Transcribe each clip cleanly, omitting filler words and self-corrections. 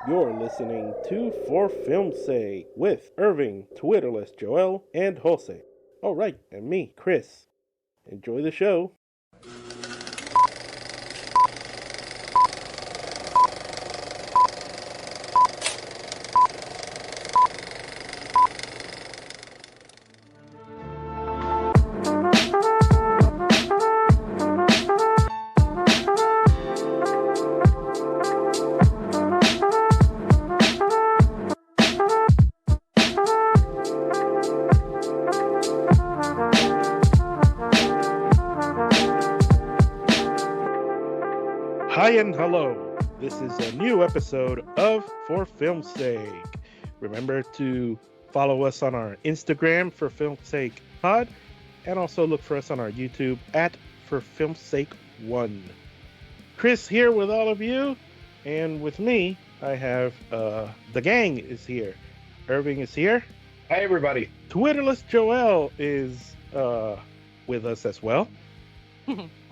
You're listening to For Film's Sake with Irving, Twitterless Joel, and Jose. Oh, right, and me, Chris. Enjoy the show. Hi and hello. This is a new episode of For Film's Sake. Remember to follow us on our Instagram, For Film's Sake Pod, and also look for us on our YouTube at For Film's Sake 1. Chris here with all of you, and with me, I have the gang is here. Irving is here. Hi, everybody. Twitterless Joel is with us as well.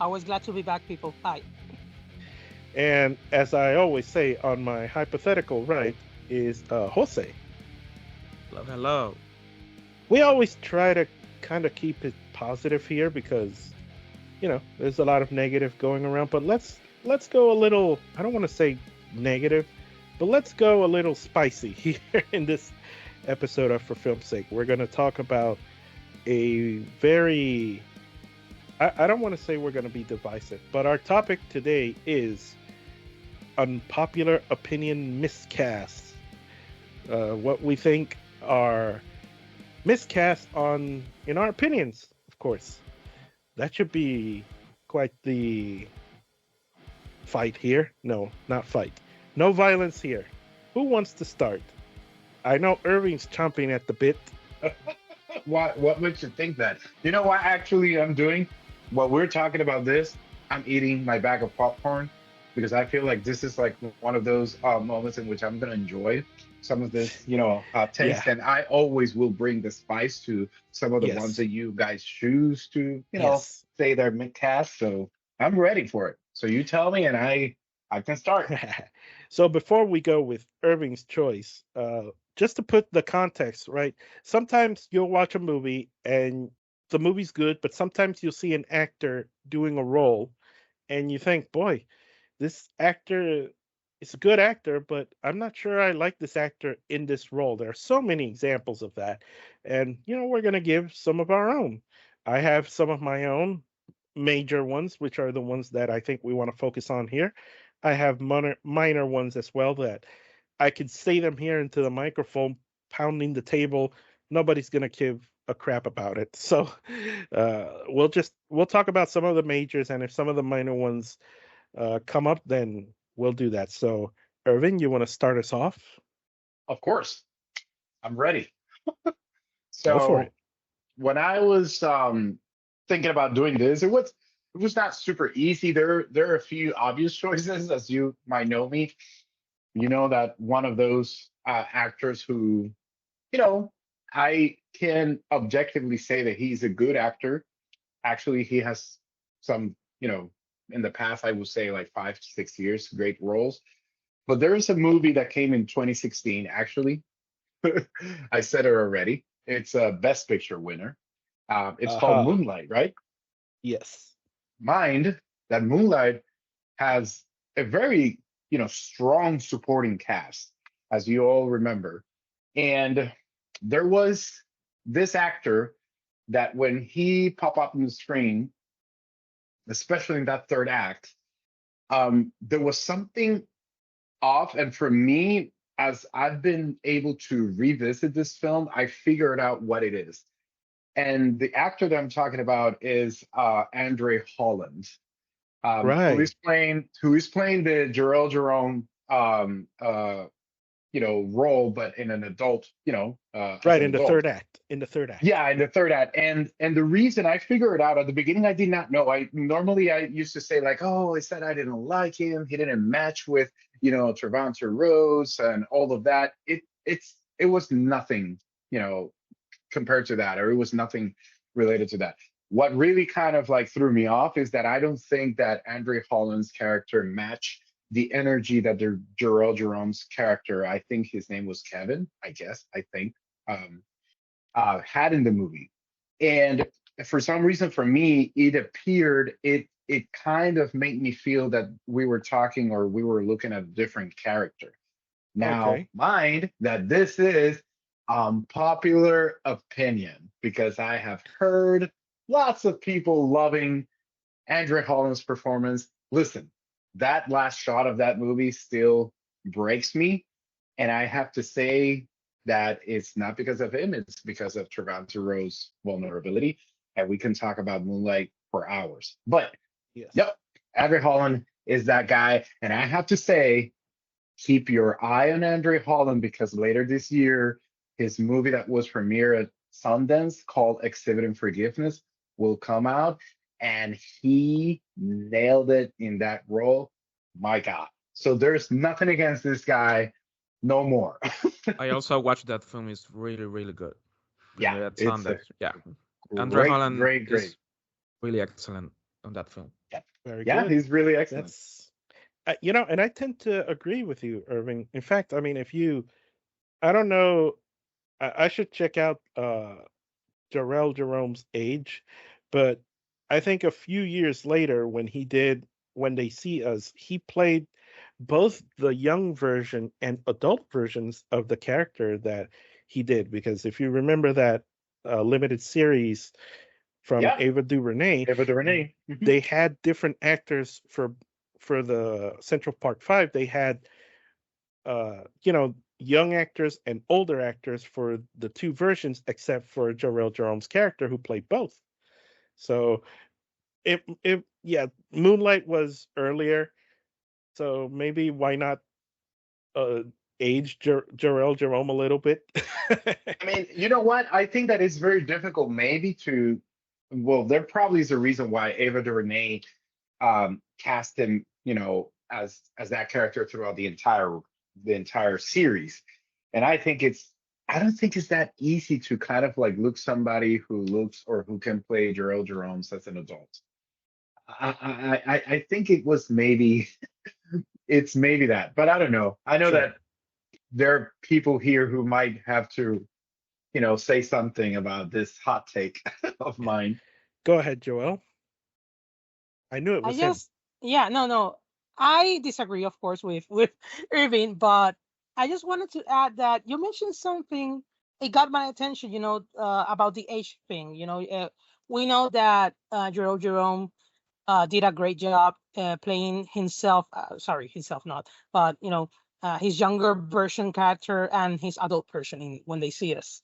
Always glad to be back, people. Hi. And as I always say on my hypothetical right is Jose. Hello. We always try to kind of keep it positive here because, there's a lot of negative going around. But let's go a little, I don't want to say negative, but let's go a little spicy here in this episode of For Film's Sake. We're going to talk about a very, I don't want to say we're going to be divisive, but our topic today is unpopular opinion miscasts. What we think are miscast in our opinions, of course. That should be quite the fight here. No, not fight. No violence here. Who wants to start? I know Irving's chomping at the bit. What makes you think that? You know what actually I'm doing? While we're talking about this, I'm eating my bag of popcorn because I feel like this is like one of those moments in which I'm going to enjoy some of this, taste. Yeah. And I always will bring the spice to some of the Yes. ones that you guys choose to, Yes. say they're mid-cast. So I'm ready for it. So you tell me and I can start. So before we go with Irving's choice, just to put the context, right? Sometimes you'll watch a movie and the movie's good, but sometimes you'll see an actor doing a role and you think, boy, this actor is a good actor, but I'm not sure I like this actor in this role. There are so many examples of that. And, we're going to give some of our own. I have some of my own major ones, which are the ones that I think we want to focus on here. I have minor ones as well that I could say them here into the microphone, pounding the table. Nobody's going to give a crap about it. So we'll talk about some of the majors, and if some of the minor ones come up, then we'll do that. So, Irving, you want to start us off? Of course, I'm ready. Go for So it. when I was thinking about doing this, it was not super easy. There are a few obvious choices, as you might know me. You know that one of those actors who, I can objectively say that he's a good actor. Actually, he has some, in the past, I would say like 5 to 6 years, great roles. But there is a movie that came in 2016, actually. I said it already. It's a Best Picture winner. It's called Uh-huh. Moonlight, right? Yes. Mind that Moonlight has a very, strong supporting cast, as you all remember. And there was this actor that when he popped up on the screen, especially in that third act, there was something off. And for me, as I've been able to revisit this film, I figured out what it is. And the actor that I'm talking about is Andre Holland, who Right. is playing the Jarell Jerome role, but in an adult, as Right, an in the adult. third act. In the third act. Yeah, in the third act. And the reason I figured it out at the beginning, I did not know. I used to say like, oh, I said I didn't like him. He didn't match with, Trevante Rose and all of that. It was nothing, compared to that, or it was nothing related to that. What really kind of like threw me off is that I don't think that Andre Holland's character matched the energy that Jarrell Jerome's character, I think his name was Kevin, I think, um, had in the movie. And for some reason, for me, it kind of made me feel that we were talking or we were looking at a different character. Now, Okay. mind that this is popular opinion because I have heard lots of people loving Andre Holland's performance. Listen, that last shot of that movie still breaks me. And I have to say that it's not because of him, it's because of Trevante Rowe's vulnerability. And we can talk about Moonlight for hours. But Yes. yep, Andre Holland is that guy. And I have to say, keep your eye on Andre Holland because later this year, his movie that was premiered at Sundance called Exhibiting Forgiveness will come out, and he nailed it in that role. My God. So there's nothing against this guy, no more. I also watched that film. It's really, really good. Yeah, Premiere at it's a Sundance. Yeah. Andre great, Holland great, great. is really excellent on that film. Yeah, Very yeah, good. he's really excellent. That's and I tend to agree with you, Irving. In fact, I mean, if you, I don't know, I should check out Jarrell Jerome's age, but I think a few years later, when they see us, he played both the young version and adult versions of the character that he did. Because if you remember that limited series from Yeah, Ava DuVernay, Ava DuVernay. they had different actors for the Central Park Five. They had young actors and older actors for the two versions, except for Jarrell Jerome's character, who played both. So yeah, Moonlight was earlier, so maybe why not uh, age Jarrell Jerome a little bit? I mean, you know what? I think that it's very difficult, maybe well, there probably is a reason why Ava DuVernay cast him, as that character throughout the entire series. And I don't think it's that easy to kind of like look somebody who looks or who can play Jarrell Jerome's as an adult. I think it's maybe that, but I don't know. I know Sure. that there are people here who might have to, say something about this hot take of Yeah. mine. Go ahead, Joel. I knew it I was him. just, yeah, no, no. I disagree, of course, with Irving, but I just wanted to add that you mentioned something. It got my attention, about the age thing. We know that Jerome did a great job playing himself. Sorry, himself not, but his younger version character and his adult version in When They See Us.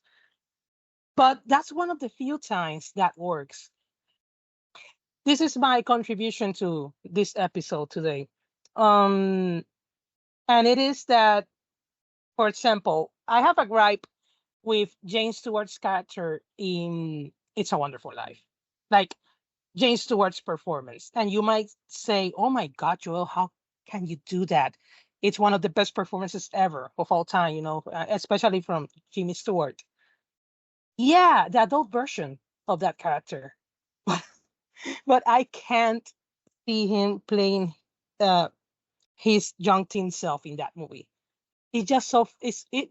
But that's one of the few times that works. This is my contribution to this episode today. Um, and it is that, for example, I have a gripe with Jane Stewart's character in It's a Wonderful Life. Like Jane Stewart's performance. And you might say, oh my God, Joel, how can you do that? It's one of the best performances ever of all time, especially from Jimmy Stewart. Yeah, the adult version of that character. But I can't see him playing uh, his young teen self in that movie. It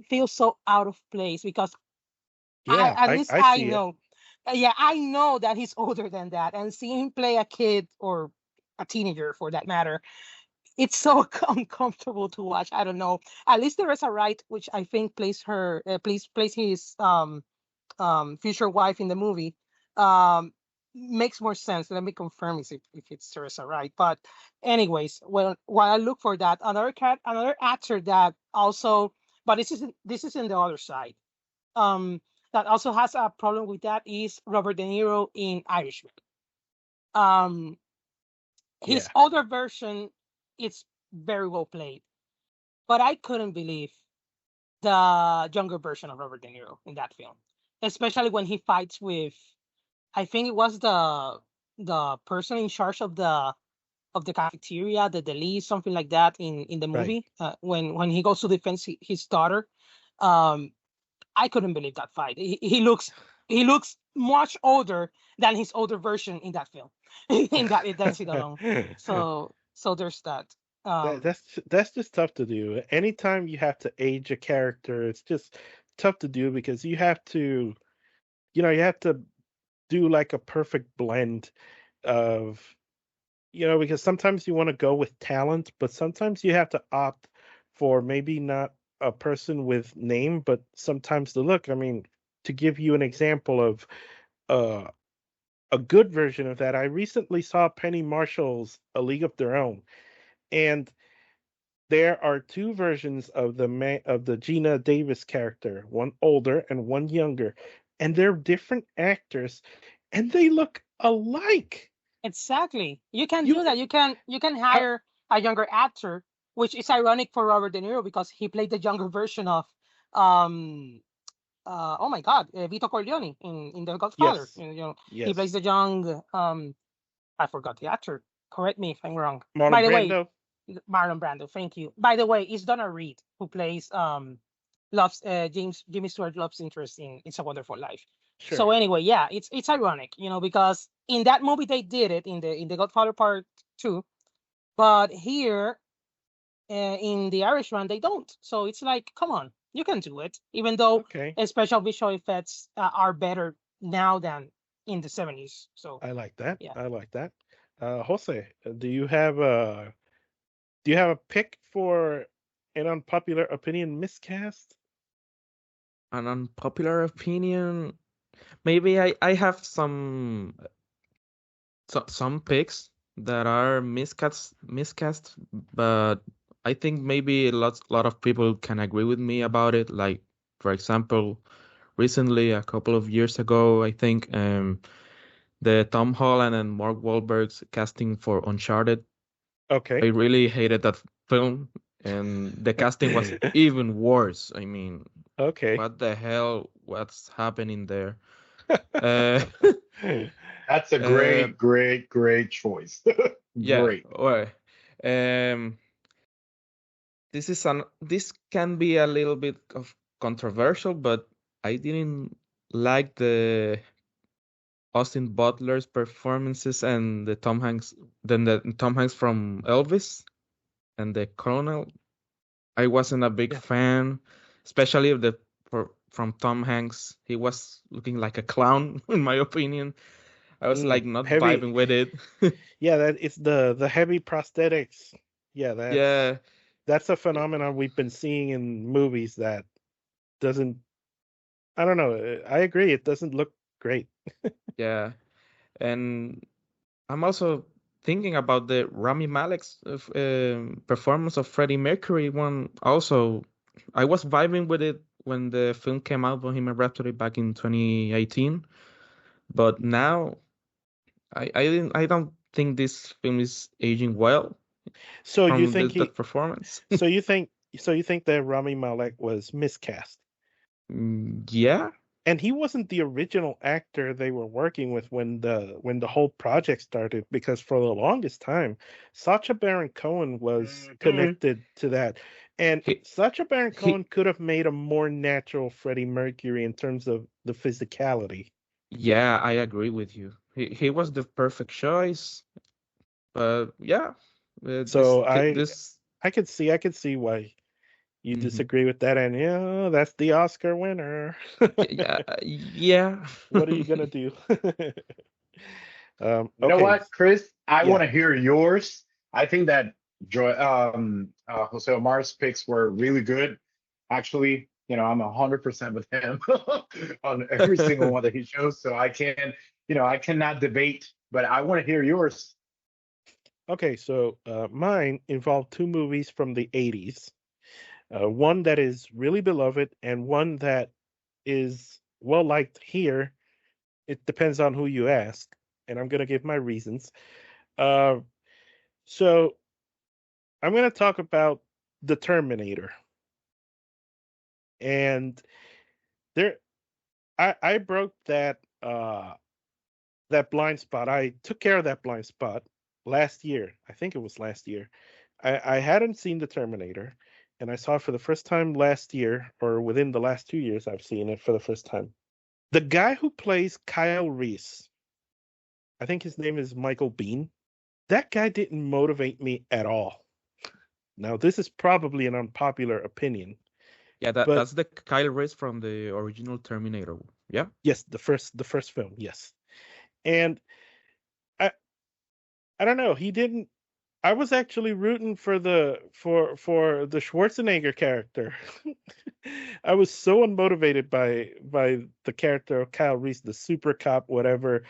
feels so out of place because I Yeah, at I least I I see it. know, yeah, I know that he's older than that, and seeing him play a kid or a teenager for that matter, it's so uncomfortable to watch. I don't know. At least there is a Wright, which I think plays his future wife in the movie, um, makes more sense. Let me confirm if it's Teresa Wright. But anyways, well, while I look for that, another actor that also, but this is in the other side. Um, that also has a problem with that is Robert De Niro in Irishman. Um, his Yeah. older version, it's very well played, but I couldn't believe the younger version of Robert De Niro in that film, especially when he fights with, I think it was the person in charge of the cafeteria, the lead, something like that in the Right. movie. When he goes to defend his daughter, um, I couldn't believe that fight. He looks much older than his older version in that film, in that scene alone. So there's that. That Um, that's just tough to do. Anytime you have to age a character, it's just tough to do because you have to, you have to do like a perfect blend of, because sometimes you want to go with talent, but sometimes you have to opt for maybe not a person with name, but sometimes the look. I mean, to give you an example of uh, a good version of that, I recently saw Penny Marshall's A League of Their Own, and there are two versions of the Gina Davis character, one older and one younger, and they're different actors, and they look alike. exactly. You can You do that. You can how hire a younger actor, which is ironic for Robert De Niro because he played the younger version of um oh my God, Vito Corleone in The Godfather. yes, He yes, plays the young I forgot the actor. Correct me if I'm wrong. By Marlon the way, Brando. Marlon Brando. Thank you. By the way, it's Donna Reed who plays loves Jimmy Stewart loves interest in It's a Wonderful Life. Sure. So anyway, yeah, it's ironic, because in that movie they did it in the Godfather Part 2, but here in the Irishman they don't. So it's like, come on, you can do it, even though Okay. special visual effects are better now than in the 70s. So I like that. yeah. I like that. Jose, do you have a pick for an unpopular opinion miscast? An unpopular opinion. Maybe I have some picks that are miscast, but I think maybe lot of people can agree with me about it. Like, for example, recently, a couple of years ago, I think the Tom Holland and Mark Wahlberg's casting for Uncharted. I Okay. really hated that film, and the casting was even worse. I mean, Okay. what the hell? What's happening there? Uh, That's a uh, great, great, great choice. yeah. Great. Well, um, this can be a little bit of controversial, but I didn't like the Austin Butler's performances and the Tom Hanks from Elvis and the Colonel. I wasn't a big Yeah. fan, especially of from Tom Hanks. He was looking like a clown, in my opinion. I was like not Heavy. vibing with it. Yeah, that it's the heavy prosthetics. Yeah, that's Yeah, that's a phenomenon we've been seeing in movies that doesn't. I don't know. I agree. It doesn't look great. yeah, and I'm also thinking about the Rami Malek's performance of Freddie Mercury one. Also, I was vibing with it when the film came out, Bohemian Rhapsody, back in 2018. But now, I don't think this film is aging well So you from think that he? performance. So you think? So you think that Rami Malek was miscast? Yeah, And he wasn't the original actor they were working with when the whole project started, because for the longest time Sacha Baron Cohen was Mhm. connected to that, and he Sacha Baron he Cohen could have made a more natural Freddie Mercury in terms of the physicality. yeah, I agree with you. He was the perfect choice. But yeah, So I this I could see why you mhm. disagree with that, and yeah, that's the Oscar winner. Yeah, yeah. What are you gonna do? You know Okay, what, Chris? I yeah. want to hear yours. I think that Jose Omar's picks were really good. Actually, I'm 100% with him on every single one that he chose. So I cannot debate, but I want to hear yours. Okay, so mine involved two movies from the 80s. One that is really beloved and one that is well liked here. It depends on who you ask, and I'm going to give my reasons. Uh, so I'm going to talk about The Terminator. And there, I broke that blind spot. I took care of that blind spot last year. I think it was last year. I hadn't seen The Terminator, and I saw it for the first time last year, or within the last 2 years, I've seen it for the first time. The guy who plays Kyle Reese, I think his name is Michael Bean. That guy didn't motivate me at all. Now, this is probably an unpopular opinion, Yeah, but that's the Kyle Reese from the original Terminator. Yeah. yes, the first film, yes. And I I don't know, he didn't. I was actually rooting for the Schwarzenegger character. I was so unmotivated by the character of Kyle Reese, the super cop, whatever.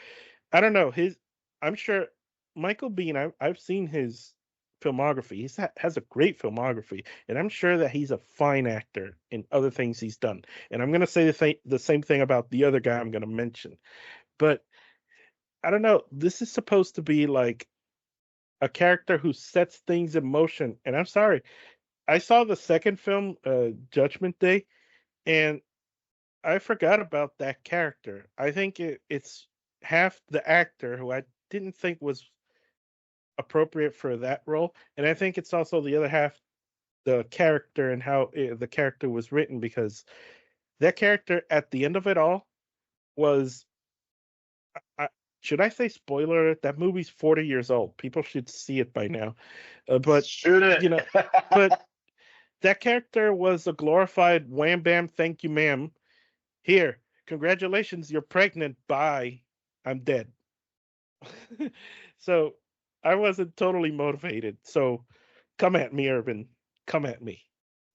I don't know his. I'm sure Michael Biehn. I've seen his filmography. Has a great filmography, and I'm sure that he's a fine actor in other things he's done. And I'm gonna say the same thing about the other guy I'm gonna mention. But I don't know. This is supposed to be like a character who sets things in motion. And I'm sorry, I saw the second film, Judgment Day, and I forgot about that character. I think it's half the actor who I didn't think was appropriate for that role, and I think it's also the other half the character and how the character was written, because that character at the end of it all was. I, should I say spoiler alert? That movie's 40 years old. People should see it by now. But Shoot you know, it. but that character was a glorified wham bam, thank you, ma'am. Here, congratulations, you're pregnant. Bye. I'm dead. So I wasn't totally motivated. So come at me, Urban. Come at me.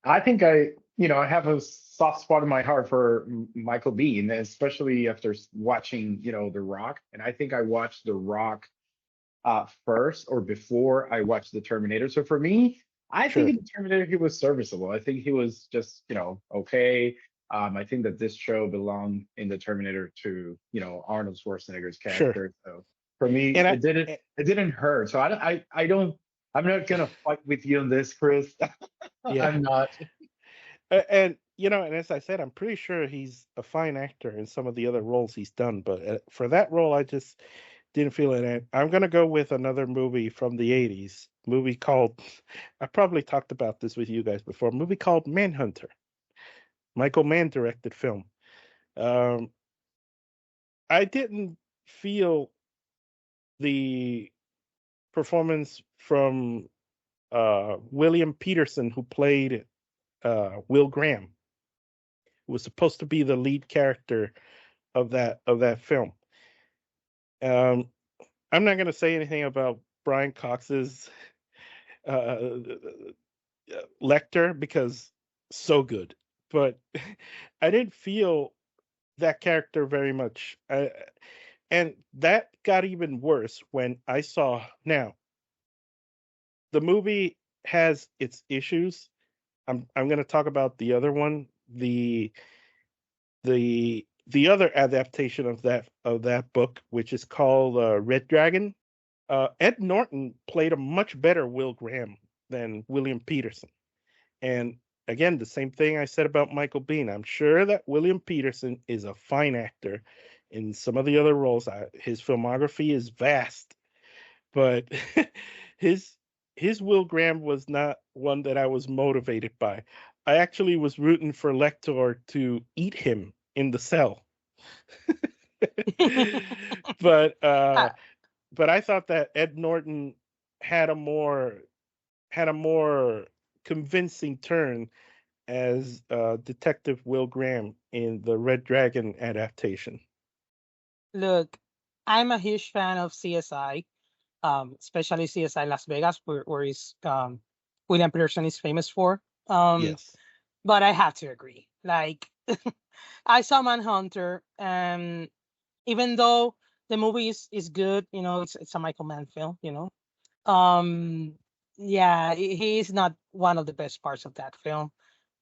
I think I have a soft spot in my heart for Michael Biehn, especially after watching, The Rock. And I think I watched The Rock first or before I watched the Terminator. So for me, I think Sure, in the Terminator he was serviceable. I think he was just, okay. I think that this show belonged in the Terminator to, Arnold Schwarzenegger's sure. character. So for me, And I, it didn't hurt. So I don't, I'm not gonna fight with you on this, Chris. yeah. I'm not. And and as I said, I'm pretty sure he's a fine actor in some of the other roles he's done. But for that role, I just didn't feel it. And I'm gonna go with another movie from the '80s. Movie called. I probably talked about this with you guys before. A movie called Manhunter. Michael Mann directed film. Um, I didn't feel the performance from William Peterson, who played Will Graham, who was supposed to be the lead character of that film. Um, I'm not going to say anything about Brian Cox's uh, Lecter, because so good, but I didn't feel that character very much. And that got even worse when I saw. Now, the movie has its issues. I'm going to talk about the other one, the other adaptation of that book, which is called Red Dragon. Ed Norton played a much better Will Graham than William Peterson. And again, the same thing I said about Michael Biehn. I'm sure that William Peterson is a fine actor in some of the other roles. His filmography is vast, but his his Will Graham was not one that I was motivated by. I actually was rooting for Lecter to eat him in the cell. but Uh, but I thought that Ed Norton had a more had a more convincing turn as Detective Will Graham in the Red Dragon adaptation. Look, I'm a huge fan of CSI, especially CSI Las Vegas, where is William Peterson is famous for. Um, Yes. but I have to agree. Like, I saw Manhunter, and even though the movie is good, it's a Michael Mann film, Um, yeah, he is not one of the best parts of that film.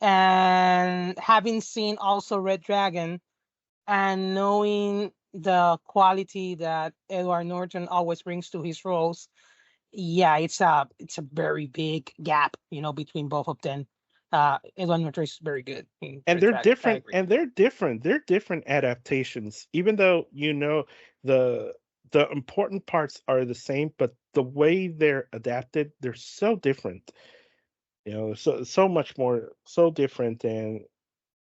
And having seen also Red Dragon and knowing the quality that Edward Norton always brings to his roles, yeah, it's a very big gap, between both of them. Edward Norton is very good in And Red they're Dragon. I different agree. and they're different. They're different adaptations. Even though the the important parts are the same, but the way they're adapted, they're so different. So much more so different. And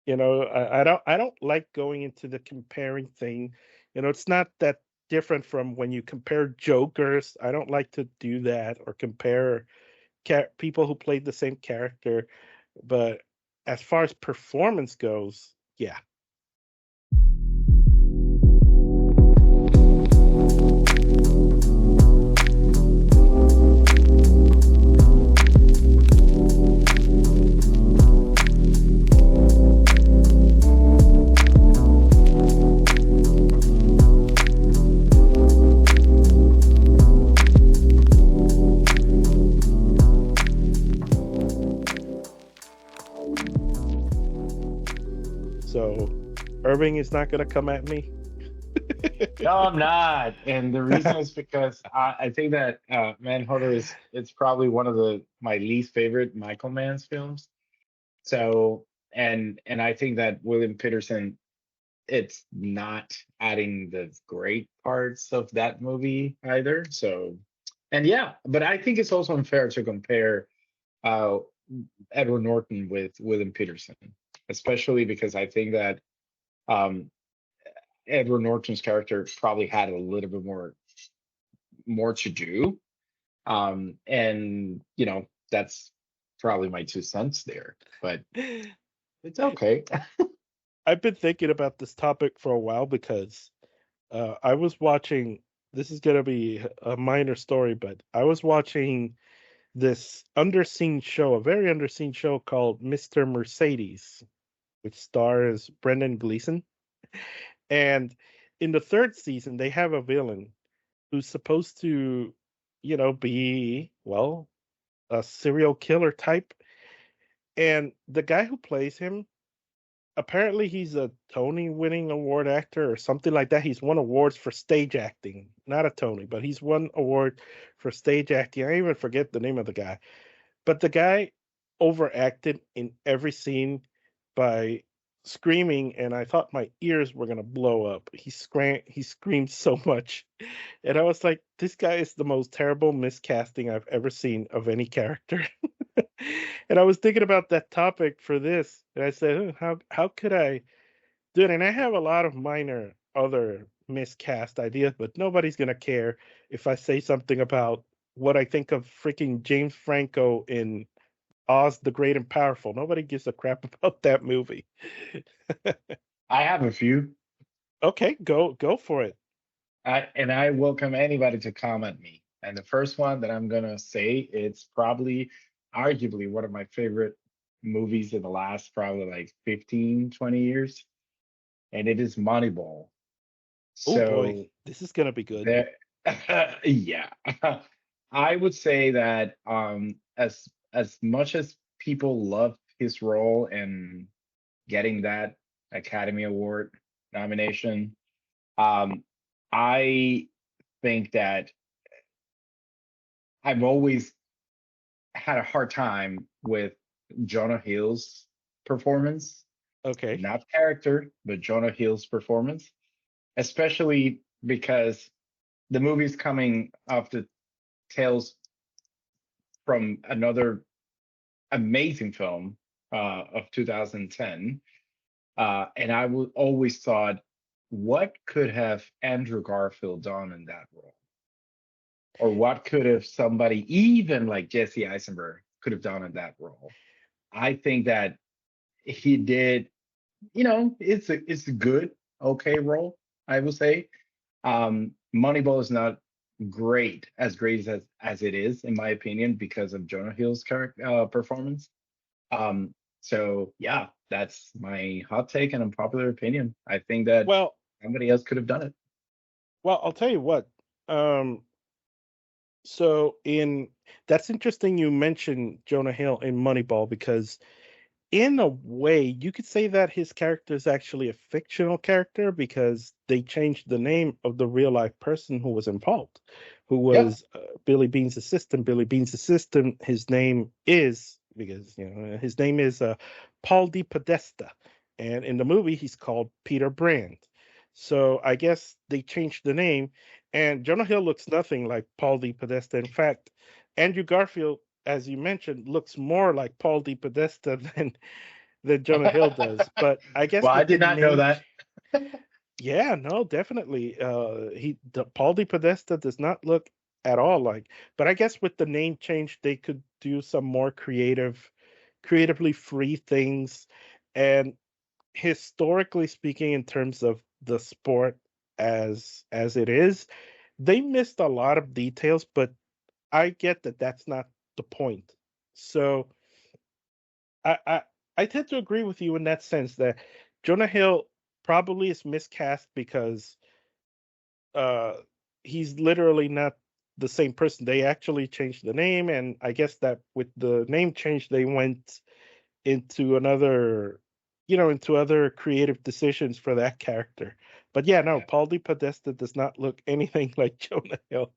I don't like going into the comparing thing. It's not that different from when you compare Jokers. I don't like to do that, or compare people who played the same character, but as far as performance goes, yeah. So Irving is not going to come at me. No, I'm not. And the reason is because I think that Manhunter is it's probably one of my least favorite Michael Mann's films. So and I think that William Peterson, it's not adding the great parts of that movie either. So and yeah, but I think it's also unfair to compare uh Edward Norton with William Peterson, especially because I think that um Edward Norton's character probably had a little bit more to do. And that's probably my 2 cents there, but it's okay. I've been thinking about this topic for a while because I was watching. This is going to be a minor story, but I was watching this underseen show, a very underseen show called Mr. Mercedes, which stars Brendan Gleeson. And in the third season, they have a villain who's supposed to, be, well, a serial killer type. And the guy who plays him, apparently he's a Tony winning award actor or something like that. He's won awards for stage acting, not a Tony, but he's won award for stage acting. I even forget the name of the guy. But the guy overacted in every scene by screaming, and I thought my ears were gonna blow up. He screamed so much. And I was like, this guy is the most terrible miscasting I've ever seen of any character. And I was thinking about that topic for this, and I said, how could I do it? And I have a lot of minor other miscast ideas, but nobody's gonna care if I say something about what I think of freaking James Franco in Oz the Great and Powerful. Nobody gives a crap about that movie. I have a few, Okay, go for it. and I welcome anybody to comment me. And the first one that I'm gonna say, it's probably arguably one of my favorite movies in the last probably like 15, 20 years, and it is Moneyball. Oh boy, So this is gonna be good. there, yeah, I would say that as much as people love his role in getting that Academy Award nomination, um, I think that I've always had a hard time with Jonah Hill's performance, Okay. not character, but Jonah Hill's performance, especially because the movie's coming off the tails from another amazing film of 2010. And always thought, what could have Andrew Garfield done in that role? Or what could have somebody, even like Jesse Eisenberg, could have done in that role? I think that he did, it's a good, okay role, I would say. Moneyball is not great as it is, in my opinion, because of Jonah Hill's character performance. So yeah, that's my hot take and unpopular opinion. I think that Well, somebody else could have done it. I'll tell you what. Um, so in That's interesting you mentioned Jonah Hill in Moneyball because in a way, you could say that his character is actually a fictional character because they changed the name of the real life person who was involved, who Yep. was Billy Bean's assistant. Billy Bean's assistant, his name is because his name is Paul Di Podesta, and in the movie he's called Peter Brand. So I guess they changed the name, and Jonah Hill looks nothing like Paul Di Podesta. In fact, Andrew Garfield, as you mentioned, looks more like Paul Di Podesta than Jonah Hill does. But I guess Well, I with the did not know name, that. yeah, no, definitely. Paul Di Podesta does not look at all like. But I guess with the name change, they could do some more creatively free things. And historically speaking, in terms of the sport as it is, they missed a lot of details, but I get that that's not the point. So I I, I tend to agree with you in that sense that Jonah Hill probably is miscast because uh he's literally not the same person. They actually changed the name, and I guess that with the name change they went into another, into other creative decisions for that character. But yeah, no, Yeah. Paul D. Podesta does not look anything like Jonah Hill.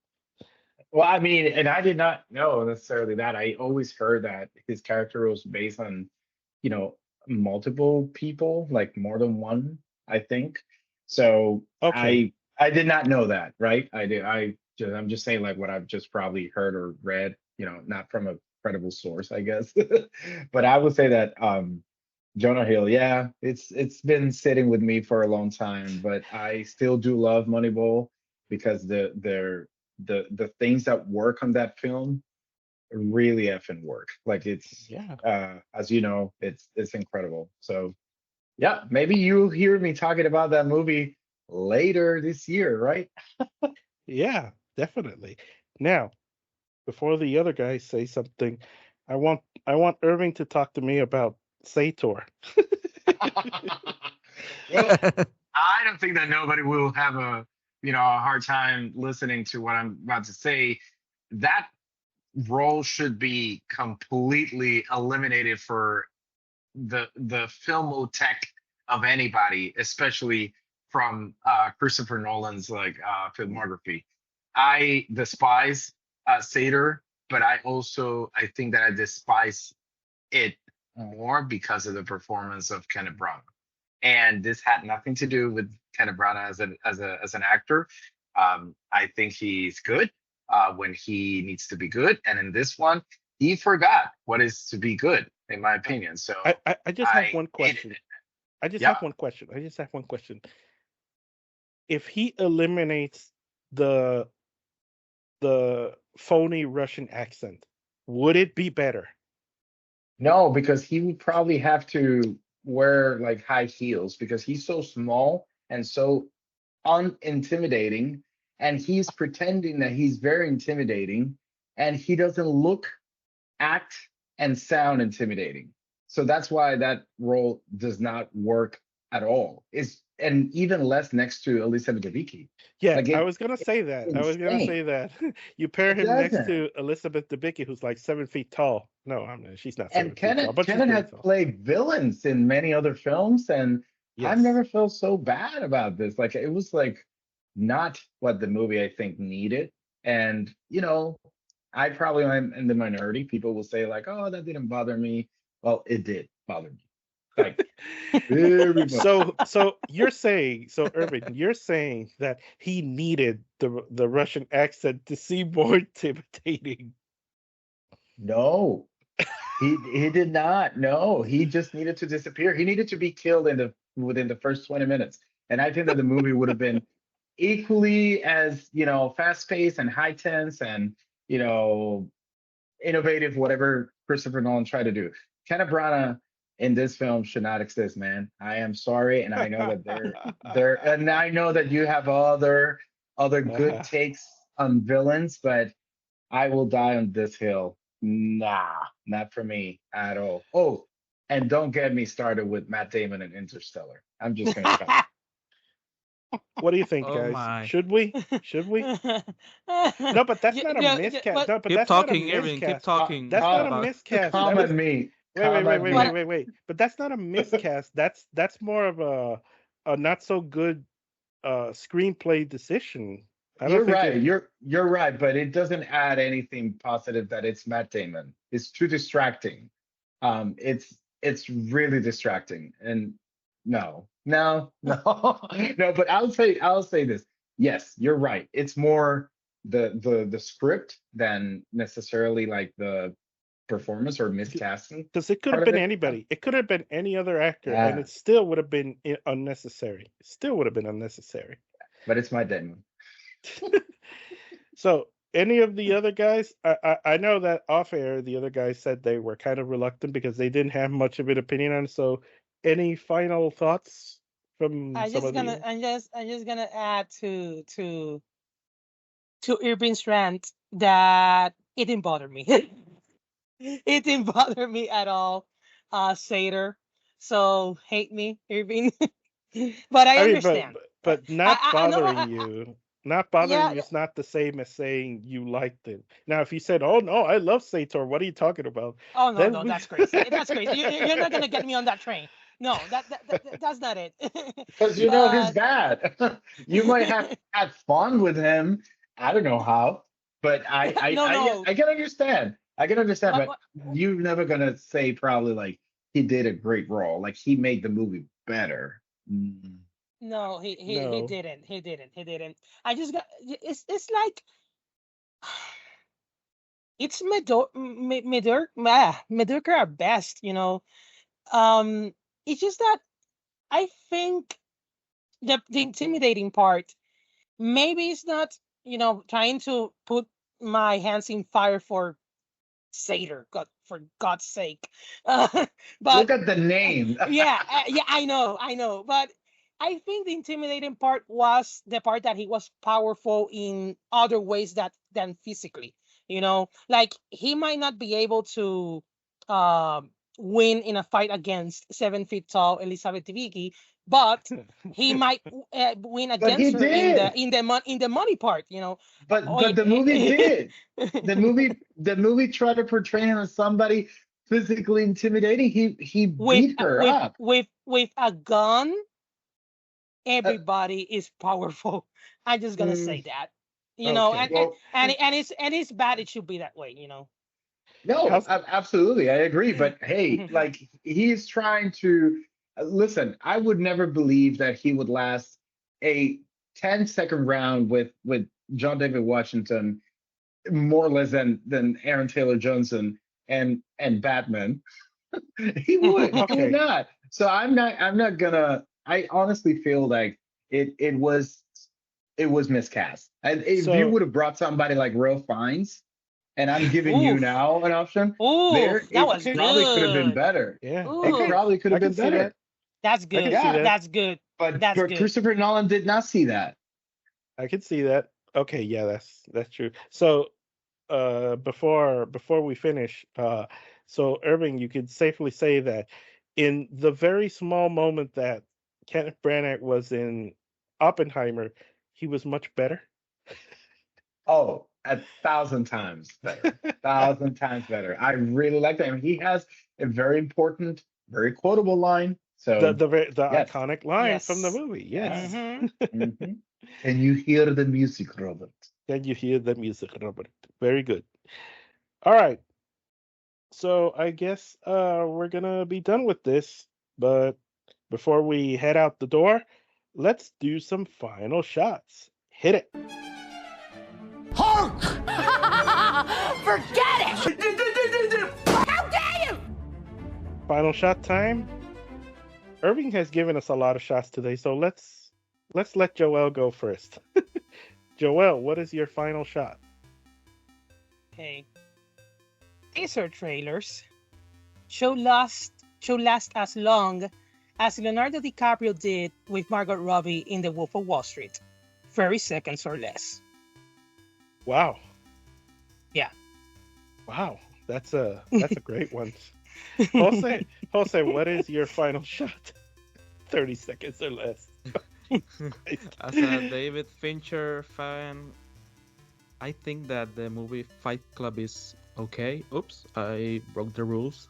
Well, I mean, and I did not know necessarily that. I always heard that his character was based on, you know, multiple people, like more than one, I think. So Okay. I did not know that, right? I'm just saying like what I've just probably heard or read, not from a credible source, I guess. But I would say that Jonah Hill, yeah, it's been sitting with me for a long time, but I still do love Moneyball because the things that work on that film really effing work. Like it's Yeah. as you know, it's incredible. So yeah, maybe you'll hear me talking about that movie later this year, right? Yeah, definitely. Now, before the other guys say something, I want Irving to talk to me about Sator. Well, I don't think that nobody will have a hard time listening to what I'm about to say. That role should be completely eliminated for the filmotech of anybody, especially from Christopher Nolan's like filmography. I despise Seder, but I think that I despise it more because of the performance of Kenneth Branagh. And this had nothing to do with Kenneth Branagh as an actor. I think he's good when he needs to be good, and in this one, he forgot what is to be good, in my opinion. So I just have I one hated question. it. I just Yeah. have one question. I just have one question. If he eliminates the the phony Russian accent, would it be better? No, because he would probably have to wear like high heels because he's so small and so unintimidating, and he's pretending that he's very intimidating, and he doesn't look, act, and sound intimidating. So that's why that role does not work at all. Is and even less next to Elizabeth Debicki. Yeah, Like I it, was gonna say it's that. I was gonna insane. say that. You pair It him next doesn't. to Elizabeth Debicki, who's like 7 feet tall. No, she's not And 7 feet tall, Kenneth but she's Kenneth pretty has tall. played villains in many other films, and I've Yes. never felt so bad about this. Like it was like not what the movie I think needed. And I probably am in the minority. People will say like, "Oh, that didn't bother me." Well, it did bother me, like very much. So you're saying, so Irving, you're saying that he needed the Russian accent to seem more intimidating. No, he did not. No, he just needed to disappear. He needed to be killed within the first 20 minutes. And I think that the movie would have been equally as, fast paced and high tense and, you know, innovative, whatever Christopher Nolan tried to do. Kenneth Branagh in this film should not exist, man. I am sorry, and I know that and I know that you have other good takes on villains, but I will die on this hill. Nah, not for me at all. Oh, and don't get me started with Matt Damon and Interstellar. I'm just gonna stop. What do you think, Oh guys? my. Should we? Should we? No, but that's Yeah, not a yeah, yeah, miscast. but No, but Keep that's not a talking, Irving. Keep miscast. talking That's not a Come, about. miscast. come That at was me. wait, wait, Come wait, at wait, wait, me. wait, wait. But that's not a miscast. That's more of a not so good screenplay decision. I don't You're think right. it. You're right, but it doesn't add anything positive that it's Matt Damon. It's too distracting. It's really distracting. And no, no, no, no. But I'll say this. Yes, you're right. It's more the script than necessarily like the performance or miscasting Because it could have part of been it. anybody. It could have been any other actor, and Yeah, it still would have been unnecessary. It still would have been unnecessary. but it's Matt Damon. So any of the other guys, I know that off air the other guys said they were kind of reluctant because they didn't have much of an opinion on it. So, any final thoughts from some of the? I'm just gonna add to Irving's rant that it didn't bother me. It didn't bother me at all, Sater. So hate me, Irving. But I I mean, understand. but not I know. bothering you. Not bothering Yeah. you is not the same as saying you liked it. Now, if you said, "Oh no, I love Sator," what are you talking about? Oh no, Then no, we. that's crazy. That's crazy. You're not gonna get me on that train. No, that's not it. Because you know he's But bad. You might have had fun with him. I don't know how, but no, no. I can understand. I can understand, What, but what, you're never gonna say probably like he did a great role, like he made the movie better. Mm. no, he No. didn't. He didn't. I just got. It's like it's mediocre at best. Um, it's just that I think the intimidating part maybe it's not trying to put my hands in fire for Seder, God, for God's sake. But Look at the name. yeah, I know, but I think the intimidating part was the part that he was powerful in other ways than physically. Like he might not be able to win in a fight against 7 feet tall Elizabeth Debicki, but he might win But he against her in the did. in the money part. Oh, But the movie did. The movie tried to portray him as somebody physically intimidating. He with beat her with up. with a gun, Uh, everybody is powerful. I'm just gonna say mm, that. Okay. well, And it's bad. It should be that way. no, How's absolutely, I agree. But hey, like he's trying to listen. I would never believe that he would last a 10-second round with John David Washington more or less than Aaron Taylor Johnson and Batman. He would okay? not. So I'm not gonna. I honestly feel like it was miscast. And if you So would have brought somebody like Ralph Fiennes, and I'm giving you Oof, now an option, there oof, that it was okay, probably could have been good. better. yeah, It okay, Oof, probably could I have can been see that. better. that's I can good. see Yeah, that. That's good. but That's but good. Christopher Nolan did not see that. I can see that. Okay, yeah, that's true. So, before we finish, so Irving, you could safely say that in the very small moment that Kenneth Branagh was in Oppenheimer, he was much better. Oh, 1,000 times better. 1,000 times better. I really like that. And he has a very important, very quotable line. the So the yes, iconic line from the Yes. movie. Yes. yes. Mm-hmm. Hmm. And you hear the music, Robert. Then you hear the music, Robert. Very good. All right. So I guess we're gonna be done with this, but before we head out the door, let's do some final shots. Hit it. Hulk! Forget it! How dare you! Final shot time. Irving has given us a lot of shots today, so let's let Joel go first. Joel, what is your final shot? Okay. Teaser trailers should last as long as Leonardo DiCaprio did with Margot Robbie in The Wolf of Wall Street. 30 seconds or less. Wow. Yeah. Wow. That's a great one. Jose, what is your final shot? 30 seconds or less. As a David Fincher fan, I think that the movie Fight Club is okay. Oops, I broke the rules.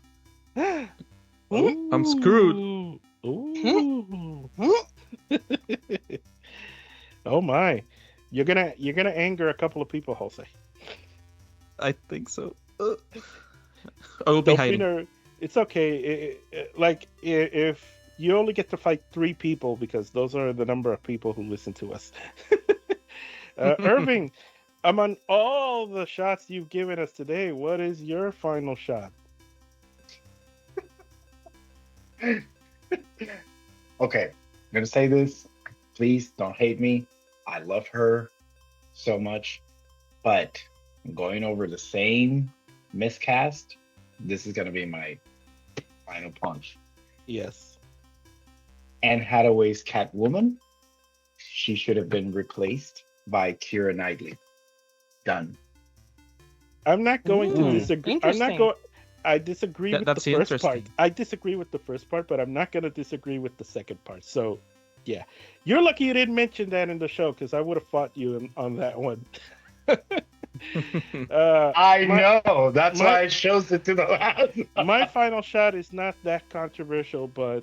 I'm screwed. Ooh. Oh my. You're gonna anger a couple of people, Jose. I think so. I will be Don't be hiding. nervous. It's okay. If you only get to fight 3 people because those are the number of people who listen to us. Irving, among all the shots you've given us today, what is your final shot? Okay, I'm gonna say this. Please don't hate me. I love her so much, but going over the same miscast. This is gonna be my final punch. Yes. Anne Hathaway's Catwoman. She should have been replaced by Keira Knightley. Done. I'm not going to Hmm. disagree. I'm not Interesting. going. I disagree with That's the first part. interesting. I disagree with the first part, but I'm not going to disagree with the second part. So, yeah, you're lucky you didn't mention that in the show because I would have fought you on that one. I my, know. That's my- why I chose it to the last. my final shot is not that controversial, but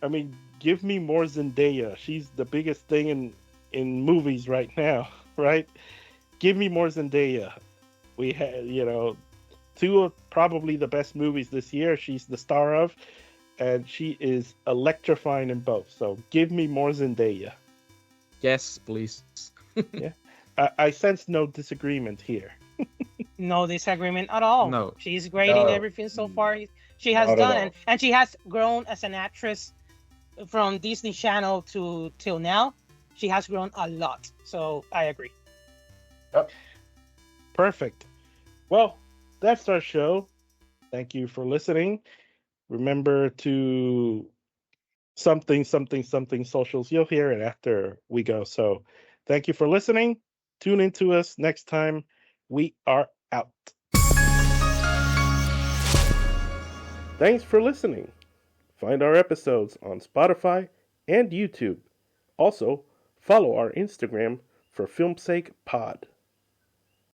I mean, give me more Zendaya. She's the biggest thing in movies right now, right? Give me more Zendaya. We had, two of probably the best movies this year. She's the star of, and she is electrifying in both. So give me more Zendaya. Yes, please. I sense no disagreement here. No disagreement at all. No. She's great in No. everything so far she has Not at done, all. and she has grown as an actress from Disney Channel to till now. She has grown a lot. So I agree. Perfect. Well, that's our show. Thank you for listening. Remember to something socials. You'll hear it after we go. So thank you for listening. Tune in to us next time. We are out. Thanks for listening. Find our episodes on Spotify and YouTube. Also, follow our Instagram for Filmsake Pod.